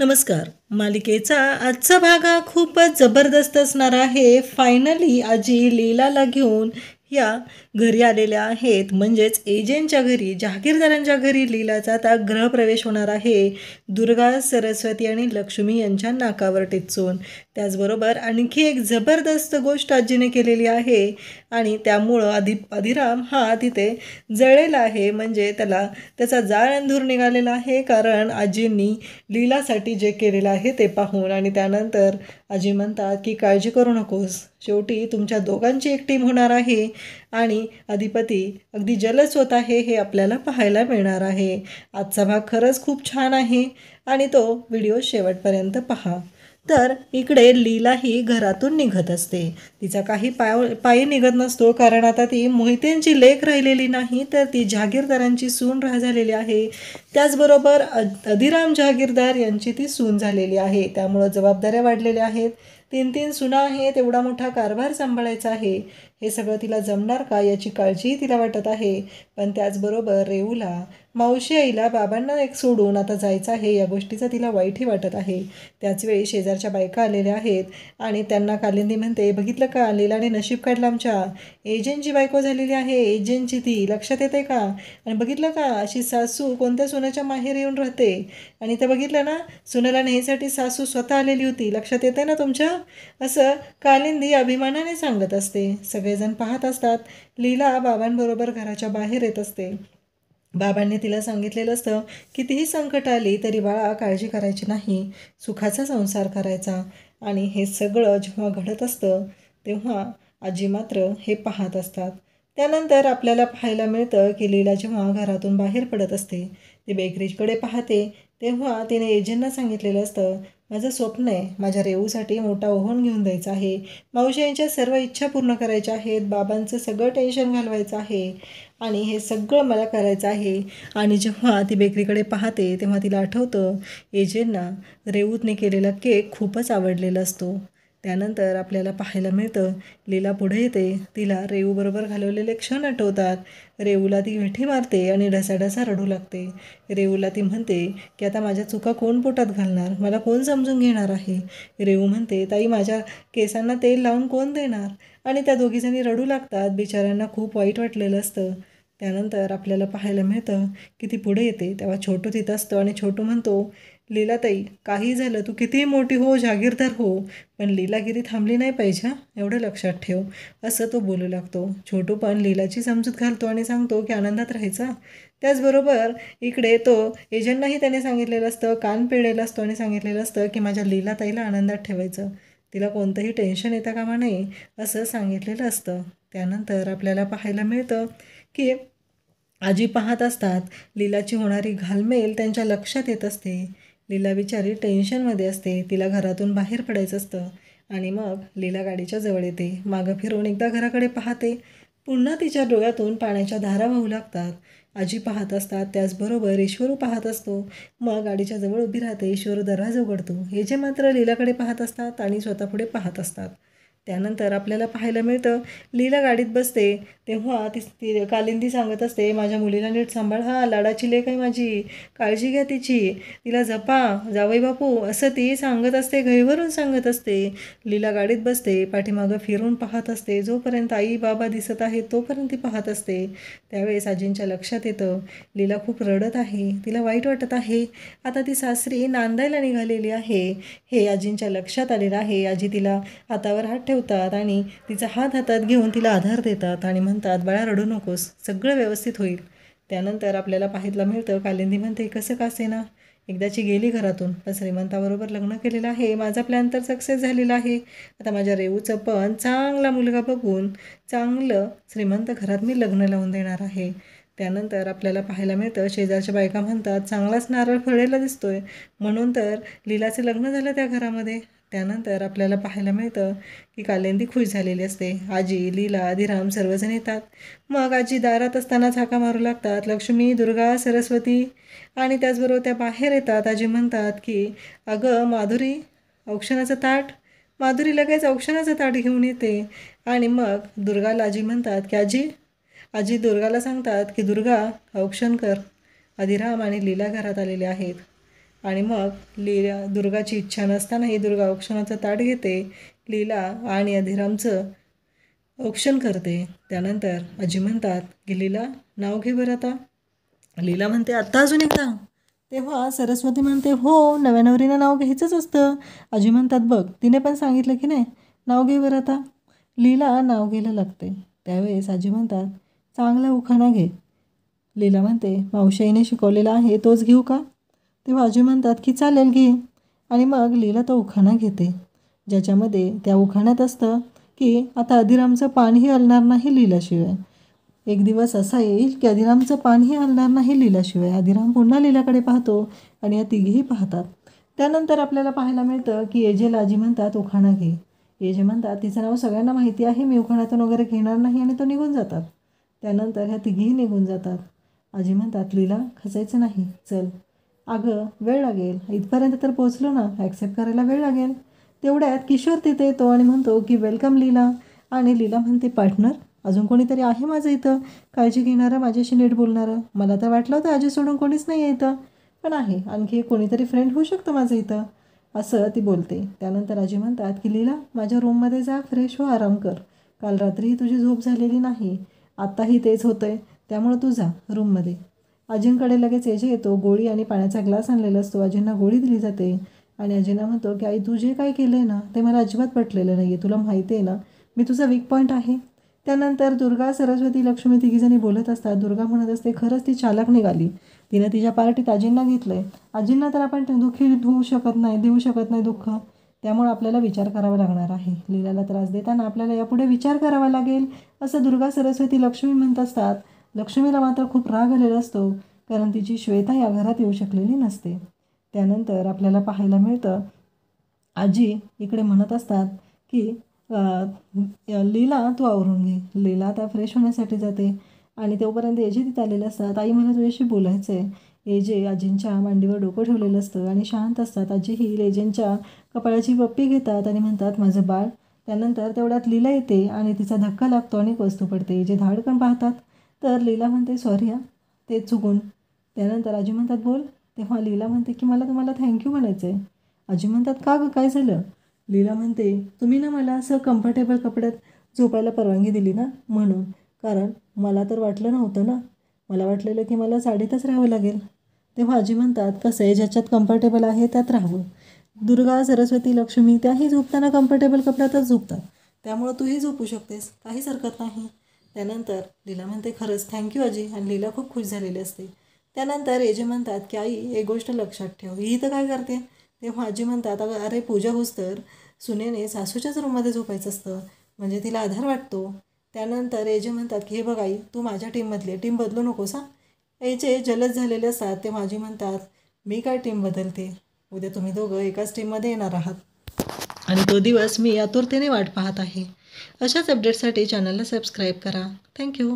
नमस्कार. मालिकेचा आजचा भाग हा खूपच जबरदस्त असणार आहे. फायनली आजी लीलाला घेऊन या घरी आलेल्या आहेत, म्हणजेच एजंटच्या घरी, जहागीरदारांच्या घरी लीलाचा आता गृहप्रवेश होणार आहे. दुर्गा, सरस्वती आणि लक्ष्मी यांच्या नाकावर टिचून. त्याचबरोबर आणखी एक जबरदस्त गोष्ट आजीने केलेली आहे आणि त्यामुळं अधिराम हा तिथे जळलेला आहे. म्हणजे त्याचा जाळ अंधूर निघालेला आहे, कारण आजींनी लीलासाठी जे केलेलं आहे ते पाहून. आणि त्यानंतर आजी म्हणतात की काळजी करू नकोस, शेवटी तुमच्या दोघांची एक टीम होणार आहे आणि अधिपती अगदी जलस होत आहे हे आपल्याला पाहायला मिळणार आहे. आजचा भाग खरंच खूप छान आहे आणि तो व्हिडिओ शेवटपर्यंत पहा. तर इकडे लीला ही घरातून निघत असते. तिचा काही पायी निघत नसतो, कारण आता ती मोहितेंची लेक राहिलेली नाही, तर ती जहागीरदारांची सून झालेली आहे. त्याचबरोबर अधिराम जहागीरदार यांची ती सून झालेली आहे. त्यामुळं जबाबदाऱ्या वाढलेल्या आहेत. 3 सुना आहेत, एवढा मोठा कारभार सांभाळायचा आहे. हे सगळं तिला जमणार का याची काळजीही तिला वाटत आहे. पण त्याचबरोबर रेऊला, मावशी आईला, बाबांना एक सोडून आता जायचं आहे या गोष्टीचा तिला वाईटही वाटत आहे. त्याचवेळी शेजारच्या बायका आलेल्या आहेत आणि त्यांना कालिंदी म्हणते, बघितलं का, लीलाने नशीब काढलं, आमच्या एजंटची बायको झालेली आहे, एजंटची, ती लक्षात येते का? आणि बघितलं का, अशी सासू कोणत्या सुनाच्या माहेर येऊन राहते. आणि ते बघितलं ना, सुनेला न्यायसाठी सासू स्वतः आलेली होती, लक्षात येते ना तुमच्या? असं कालिंदी अभिमानाने सांगत असते. सगळेजण पाहत असतात. लीला बाबांबरोबर घराच्या बाहेर येत असते. बाबांनी तिला सांगितलेलं असतं, कितीही संकट आली तरी बाळा काळजी करायची नाही, सुखाचा संसार करायचा. आणि हे सगळं जेव्हा घडत असतं तेव्हा आजी मात्र हे पाहत असतात. त्यानंतर आपल्याला पाहायला मिळतं की लीला जेव्हा घरातून बाहेर पडत असते, ती बेकरीकडे पाहते, तेव्हा तिने एजंटना सांगितलेलं असतं, माझं स्वप्न आहे, माझ्या रेऊसाठी मोठा ओव्हन घेऊन द्यायचा आहे, मावशी यांच्या सर्व इच्छा पूर्ण करायच्या आहेत, बाबांचं सगळं टेन्शन घालवायचं आहे आणि हे सगळं मला करायचं आहे. आणि जेव्हा ती बेकरीकडे पाहते तेव्हा तिला आठवतं, एजंटना रेऊतने केलेला केक खूपच आवडलेला असतो. त्यानंतर आपल्याला पाहायला मिळतं, लीला पुढे येते, तिला रेऊबरोबर घालवलेले क्षण आठवतात. रेऊला ती मिठी मारते आणि ढसाढसा रडू लागते. रेऊला ती म्हणते की आता माझ्या चुका कोण पोटात घालणार, मला कोण समजून घेणार आहे. रेऊ म्हणते, ताई माझ्या केसांना तेल लावून कोण देणार. आणि त्या दोघीजणी रडू लागतात. बिचाऱ्यांना खूप वाईट वाटलेलं असतं. त्यानंतर आपल्याला पाहायला मिळतं की ती पुढे येते, तेव्हा छोटू तिथं असतो आणि छोटू म्हणतो, लीलाताई काही झालं, तू कितीही मोठी हो, जहागीरदार हो, पण लीलागिरी थांबली नाही पाहिजे, एवढं लक्षात ठेव, असं तो बोलू लागतो. छोटू पण लीलाची समजूत घालतो आणि सांगतो की आनंदात राहायचा. त्याचबरोबर इकडे तो एजंटनाही त्याने सांगितलेलं असतं, कान पिळलेलं असतो आणि सांगितलेलं असतं की माझ्या लीलाताईला आनंदात ठेवायचं, तिला कोणतंही टेन्शन येता कामा नये, असं सांगितलेलं असतं. त्यानंतर आपल्याला पाहायला मिळतं की आजी पाहत असतात. लीलाची होणारी घालमेल त्यांच्या लक्षात येत असते. लीला बिचारी टेन्शनमध्ये असते, तिला घरातून बाहेर पडायचं असतं. आणि मग लीला गाडीच्या जवळ येते, मागं फिरून एकदा घराकडे पाहते, पुन्हा तिच्या डोळ्यातून पाण्याच्या धारा वाहू लागतात. आजी पाहत असतात, त्याचबरोबर ईश्वरू पाहत असतो. मग गाडीच्या जवळ उभी राहते, ईश्वरू दरवाजा उघडतो. हे जे मात्र लीलाकडे पाहत असतात आणि स्वतःपुढे पाहत असतात. त्यानंतर आपल्याला पाहायला मिळतं, लीला गाडीत बसते तेव्हा ती कालिंदी सांगत असते, माझ्या मुलीला नीट सांभाळ, हा लाडाची लेक आहे माझी, काळजी घ्या तिची, तिला जपा जावई बापू, असं ती सांगत असते, घईवरून सांगत असते. लीला गाडीत बसते, पाठीमागं फिरून पाहत असते. जोपर्यंत आई बाबा दिसत आहेत तोपर्यंत ती पाहत असते. त्यावेळेस आजींच्या लक्षात येतं, लीला खूप रडत आहे, तिला वाईट वाटत आहे, आता ती सासरी नांदायला निघालेली आहे, हे आजींच्या लक्षात आलेलं आहे. आजी तिला हातावर हात ठेवतात आणि तिचा हात हातात घेऊन तिला आधार देतात आणि म्हणतात, बाळा रडू नकोस, सगळं व्यवस्थित होईल. त्यानंतर आपल्याला पाहायला मिळतं, कालिंदी म्हणते, कसं का असेना, एकदाची गेली घरातून, पण श्रीमंताबरोबर लग्न केलेलं आहे, माझा प्लॅन तर सक्सेस झालेला आहे. आता माझ्या रेऊचं पण चांगला मुलगा बघून चांगलं श्रीमंत घरात मी लग्न लावून देणार आहे. त्यानंतर आपल्याला पाहायला मिळतं, शेजारच्या बायका म्हणतात, चांगलाच नारळ फळलेला दिसतोय, म्हणून तर लीलाचं लग्न झालं त्या घरामध्ये. त्यानंतर आपल्याला पाहायला मिळतं की कालिंदी खुश झालेली असते. आजी, लीला, अधिराम सर्वजण येतात. मग आजी दारात असतानाच हाका मारू लागतात, लक्ष्मी, दुर्गा, सरस्वती, आणि त्याचबरोबर त्या बाहेर येतात. आजी म्हणतात की अगं माधुरी, औक्षणाचं ताट. माधुरी लगेच औक्षणाचं ताट घेऊन येते. आणि मग दुर्गाला आजी म्हणतात की आजी दुर्गाला सांगतात की दुर्गा, औक्षण कर. अधिराम आणि लीला घरात आलेले आहेत. आणि मग लीला दुर्गाची इच्छा नसतानाही दुर्गा औक्षणाचं ताट घेते. लीला आणि अधिरामचं औक्षण करते. त्यानंतर आजी म्हणतात की लीला नाव घे बरं आता. लीला म्हणते आत्ता अजून एकदा. तेव्हा सरस्वती म्हणते हो, नव्या नवरीनं नाव घ्यायचंच असतं. आजी म्हणतात बघ, तिने पण सांगितलं की नाही, नाव घे बरं आता. लीला नाव घ्यायला लागते. त्यावेळेस आजी म्हणतात चांगला उखाणा घे. लीला म्हणते मावशाईने शिकवलेला आहे तोच घेऊ का. तेव्हा आजी म्हणतात की चालेल घे. आणि मग लीला तो उखाणा घेते, ज्याच्यामध्ये त्या उखाण्यात असतं की आता अधिरामचं पानही हलणार नाही लीलाशिवाय. एक दिवस असा येईल की अधिरामचं पानही हलणार नाही लीलाशिवाय. अधिराम पुन्हा लीलाकडे पाहतो आणि या तिघीही पाहतात. त्यानंतर आपल्याला पाहायला मिळतं की एजेला आजी म्हणतात उखाणा घे. एजे म्हणतात तिचं नाव सगळ्यांना माहिती आहे, मी उखाण्यातून वगैरे घेणार नाही, आणि तो निघून जातात. त्यानंतर ह्या तिघीही निघून जातात. आजी म्हणतात लीला खचायचं नाही, चल. अगं वेळ लागेल, इथपर्यंत तर पोचलो ना, ॲक्सेप्ट करायला वेळ लागेल. तेवढ्यात किशोर तिथे येतो आणि म्हणतो की वेलकम लीला. आणि लीला म्हणते पार्टनर अजून कोणीतरी आहे माझं इथं, काळजी घेणारं, माझ्याशी नीट बोलणारं. मला तर वाटलं होतं आजी सोडून कोणीच नाही आहे इथं, पण आहे आणखी कोणीतरी फ्रेंड होऊ शकतं माझं इथं, असं ती बोलते. त्यानंतर आजी म्हणतात की लीला माझ्या रूममध्ये जा, फ्रेश हो, आराम कर. काल रात्रीही तुझी झोप झालेली नाही, आत्ताही तेच होतं आहे, त्यामुळं तू जा रूममध्ये. आजींकडे लगेच एजे येतो. गोळी आणि पाण्याचा ग्लास आणलेला असतो. आजींना गोळी दिली जाते आणि आजींना म्हणतो की आई तू जे काय केलं आहे ना ते मला अजिबात पटलेलं नाही आहे, तुला माहिती आहे ना मी तुझा वीक पॉईंट आहे. त्यानंतर दुर्गा, सरस्वती, लक्ष्मी तिघीजणी बोलत असतात. दुर्गा म्हणत असते खरंच ती चालाक निघाली, तिनं तिच्या पार्टीत आजींना घेतलं आहे. आजींना तर आपण दुःखी देऊ शकत नाही दुःख, त्यामुळे आपल्याला विचार करावा लागणार आहे. लीलाला त्रास देताना आपल्याला यापुढे विचार करावा लागेल, असं दुर्गा, सरस्वती, लक्ष्मी म्हणत असतात. लक्ष्मीला मात्र खूप राग आलेला असतो, कारण तिची श्वेता या घरात येऊ शकलेली नसते. त्यानंतर आपल्याला पाहायला मिळतं आजी इकडे म्हणत असतात की लीला तू आवरून घे. लीला आता फ्रेश होण्यासाठी जाते आणि तोपर्यंत एजे तिथे आलेले असतात. आई मला तुझ्याशी बोलायचं आहे. एजे आजींच्या मांडीवर डोकं ठेवलेलं असतं आणि शांत असतात. आजीही एजेंच्या कपाळाची पप्पी घेतात आणि म्हणतात माझं बाळ. त्यानंतर तेवढ्यात लीला येते आणि तिचा धक्का लागतो आणि एक वस्तू पडते. जे धाडकन पाहतात तर लीला म्हणते सॉरी हा, ते चुकून. त्यानंतर आजी म्हणतात बोल. तेव्हा लीला म्हणते की मला तुम्हाला थँक्यू म्हणायचं आहे. आजी म्हणतात का गं, काय झालं. लीला म्हणते तुम्ही ना मला असं कम्फर्टेबल कपड्यात झोपायला परवानगी दिली ना म्हणून, कारण मला तर वाटलं नव्हतं ना, मला वाटलेलं की मला साडीतच राहावं लागेल. तेव्हा आजी म्हणतात कसं आहे, ज्याच्यात कम्फर्टेबल आहे त्यात राहावं. दुर्गा, सरस्वती, लक्ष्मी त्याही झोपताना कम्फर्टेबल कपड्यातच झोपतात, त्यामुळं तूही झोपू शकतेस, काहीच हरकत नाही. त्यानंतर लीला म्हणते खरंच थँक्यू आजी, आणि लीला खूप खुश झालेली असते. त्यानंतर एजे म्हणतात की आई एक गोष्ट लक्षात ठेव, ही इथं काय करते. तेव्हा आजी म्हणतात अरे पूजा होस तर सुनेने सासूच्याच रूममध्ये झोपायचं असतं, म्हणजे तिला आधार वाटतो. त्यानंतर एजे म्हणतात की हे बघ आई तू माझ्या टीममधली आहे, टीम बदलू नकोस हा. एजे जलद झालेले असतात. तेव्हा आजी म्हणतात मी काय टीम बदलते, उद्या तुम्ही दोघं एकाच टीममध्ये येणार आहात आणि तो दिवस मी आतुरतेने वाट पाहत आहे. अशाच अपडेटसाठी चॅनलला सबस्क्राईब करा. थँक्यू.